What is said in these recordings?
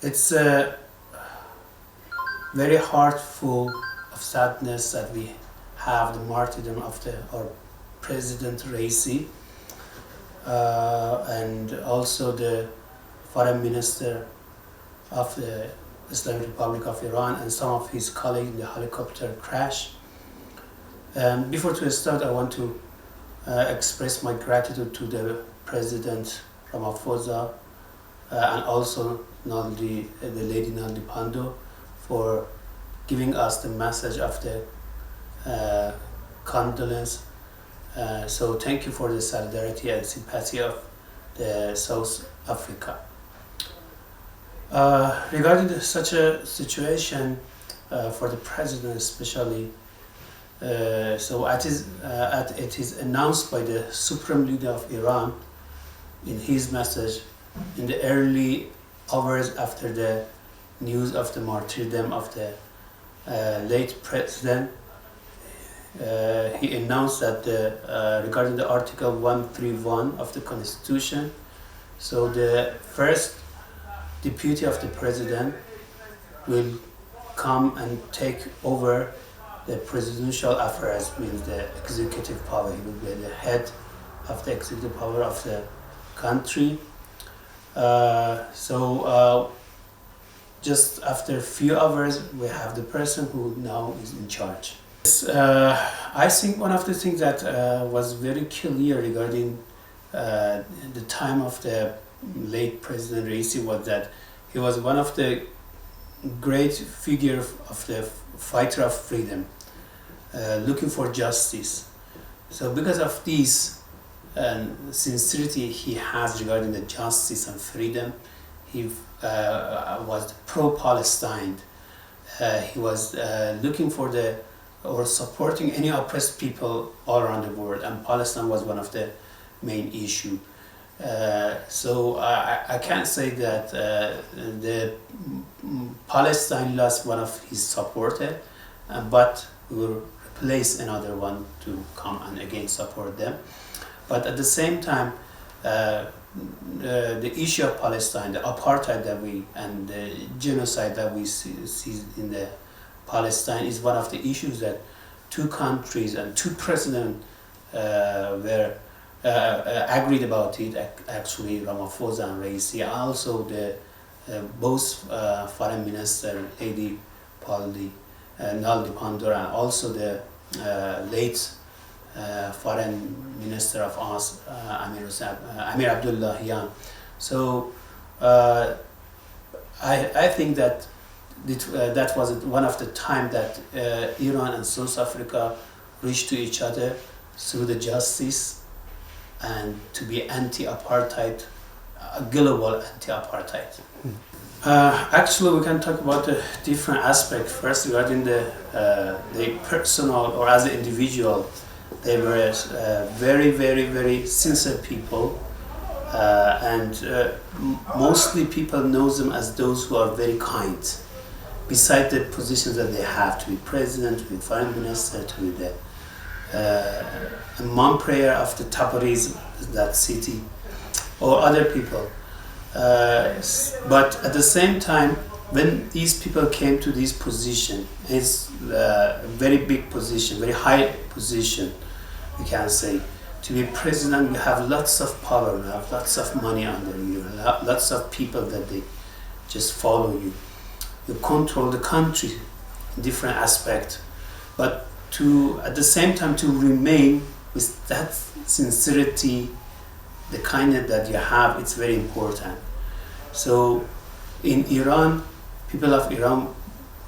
It's very heartful of sadness that we have the martyrdom of our President Raisi and also the Foreign Minister of the Islamic Republic of Iran and some of his colleagues in the helicopter crash. Before to start, I want to express my gratitude to the President Ramaphosa and also the Lady Naldi Pandor for giving us the message of the condolence. So thank you for the solidarity and sympathy of the South Africa. Regarding such a situation for the President especially, so it is announced by the Supreme Leader of Iran in his message in the early hours after the news of the martyrdom of the late president. He announced that regarding the Article 131 of the Constitution, so the first deputy of the president will come and take over the presidential affairs, means the executive power. He will be the head of the executive power of the country. Just after a few hours, we have the person who now is in charge. I think one of the things that was very clear regarding the time of the late President Raisi was that he was one of the great figures of the fighter of freedom, looking for justice. So because of this sincerity he has regarding the justice and freedom, he was pro-Palestine. He was looking for or supporting any oppressed people all around the world, and Palestine was one of the main issues. So I can't say that the Palestine lost one of his supporters, but we will replace another one to come and again support them. But at the same time, the issue of Palestine, the apartheid and the genocide that we see in the Palestine is one of the issues that two countries and two presidents were agreed about it. Actually, Ramaphosa and Raisi, and also the both foreign minister Lady Naldi Pandor, and also the late foreign minister of us, Amir Abdullahian. So I think that that was one of the time that Iran and South Africa reached to each other through the justice and to be anti-apartheid, global anti-apartheid. Actually, we can talk about the different aspects. First, regarding the personal or as an individual, they were very, very, very sincere people, and mostly people know them as those who are very kind. Besides the positions that they have, to be president, to be foreign minister, to be the imam prayer of the Tabriz, that city, or other people. But at the same time, when these people came to this position, it's a very big position, very high position, we can say. To be president, you have lots of power, you have lots of money under you, lots of people that they just follow you. You control the country in different aspects, but at the same time to remain with that sincerity, the kindness that you have, it's very important. So in Iran, people of Iran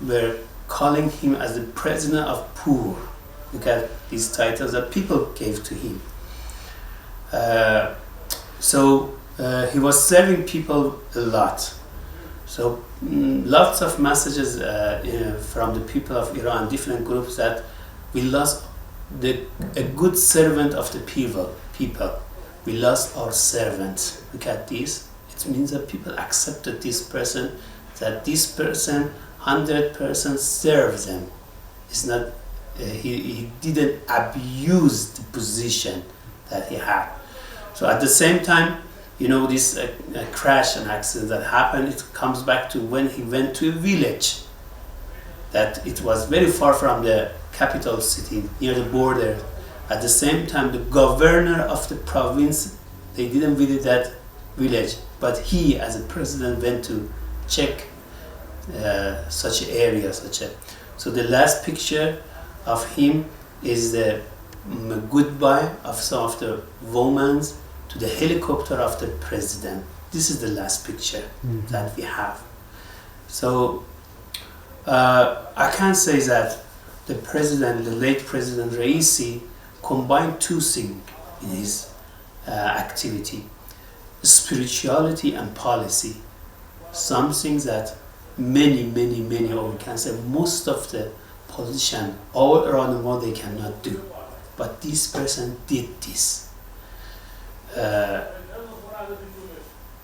were calling him as the president of poor. Look at these titles that people gave to him. He was serving people a lot. So lots of messages from the people of Iran, different groups, that we lost a good servant of the people. We lost our servant. Look at this. It means that people accepted this person, that this person 100% serves them. It's not he didn't abuse the position that he had. So at the same time, You know, this crash and accident that happened, it comes back to when he went to a village that it was very far from the capital city, near the border. At the same time, the governor of the province, they didn't visit that village, but he, as a president, went to check such area, So the last picture of him is the goodbye of some of the women to the helicopter of the president. This is the last picture that we have. So I can say that the president, the late President Raisi, combined two things in his activity: spirituality and policy. Something that many, or we can say most of the politicians all around the world, they cannot do. But this person did this.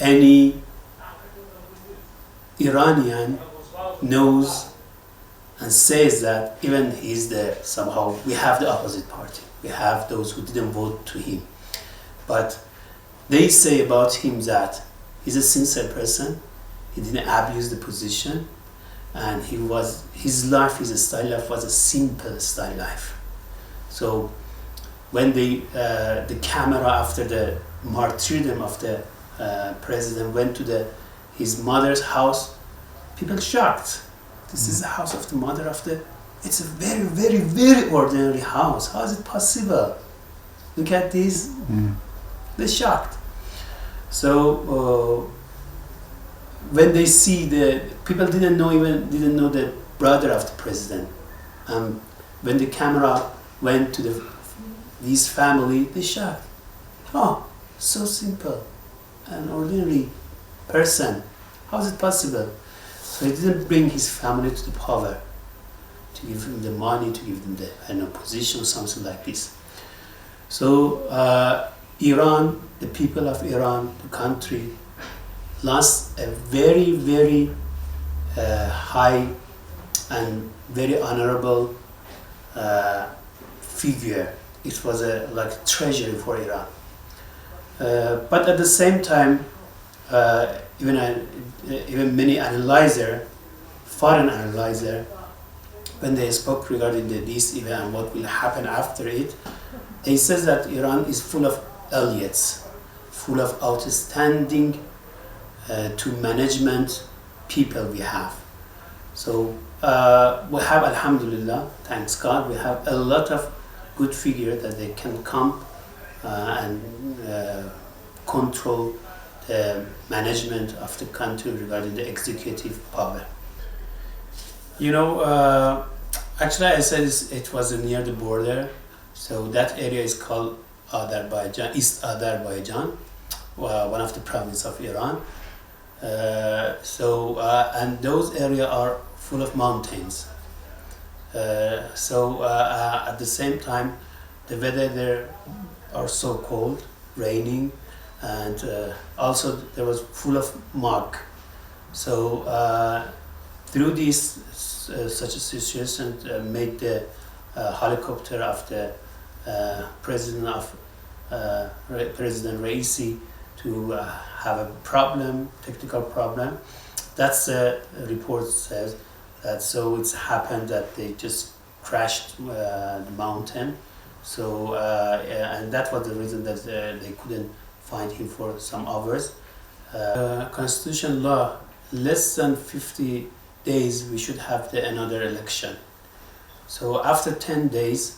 Any Iranian knows and says that even he's the, somehow we have the opposite party. We have those who didn't vote to him. But they say about him that he's a sincere person, he didn't abuse the position, and his life, his style life was a simple style life. So when the camera after the martyrdom of the president went to his mother's house, people shocked. This is the house of the mother of the, it's a very ordinary house. How is it possible? Look at this. They're shocked. So when they see people didn't know the brother of the president. When the camera went to this family, they shocked. Oh, so simple, an ordinary person. How is it possible? So he didn't bring his family to the power, to give them the money, to give them the position or something like this. So Iran, the people of Iran, the country, lost a very high and very honorable figure. It was like treasury for Iran. But at the same time, even many foreign analyzers, when they spoke regarding this event and what will happen after it, they said that Iran is full of idiots, full of outstanding to management people we have. So we have, alhamdulillah, thanks God, we have a lot of good figures that they can come and control the management of the country regarding the executive power. You know, actually I said it was near the border, so that area is called Azerbaijan, East Azerbaijan, one of the provinces of Iran. And those areas are full of mountains. At the same time, the weather there are so cold, raining, and also there was full of mud. So through this such a situation made the helicopter of the President Raisi to have a problem, technical problem. That's the report says that. So it's happened that they just crashed the mountain. So and that was the reason that they couldn't find him for some hours. Constitution law, less than 50 days we should have another election. So after 10 days,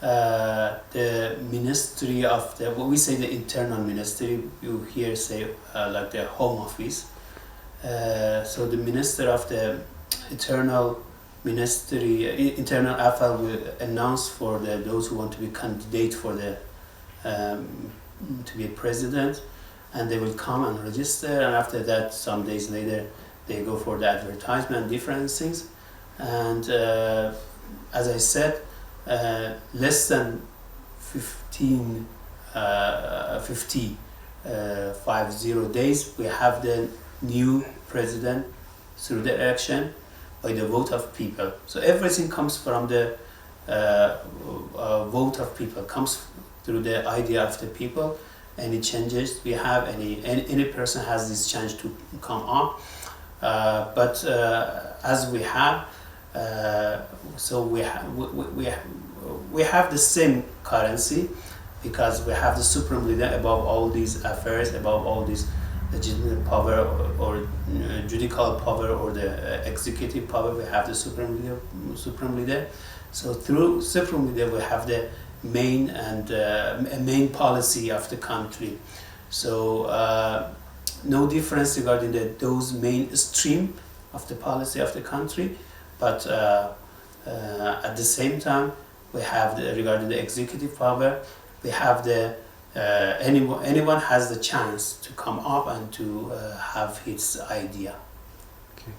the ministry of what we say the internal ministry, you hear say like the home office. So the minister of the internal affairs will announce for those who want to be candidate for to be a president, and they will come and register, and after that some days later they go for the advertisement, different things. And as I said, less than 50 days we have the new president through the election by the vote of people. So everything comes from the vote of people, comes through the idea of the people, any changes we have, any person has this chance to come up. But as we have, so we have the same currency, because we have the supreme leader above all these affairs, above all these legitimate power or judicial power or the executive power. We have the supreme leader. So through supreme leader, we have the main policy of the country. So no difference regarding those mainstream of the policy of the country, but at the same time, we have regarding the executive power, we have anyone has the chance to come up and to have his idea. Okay.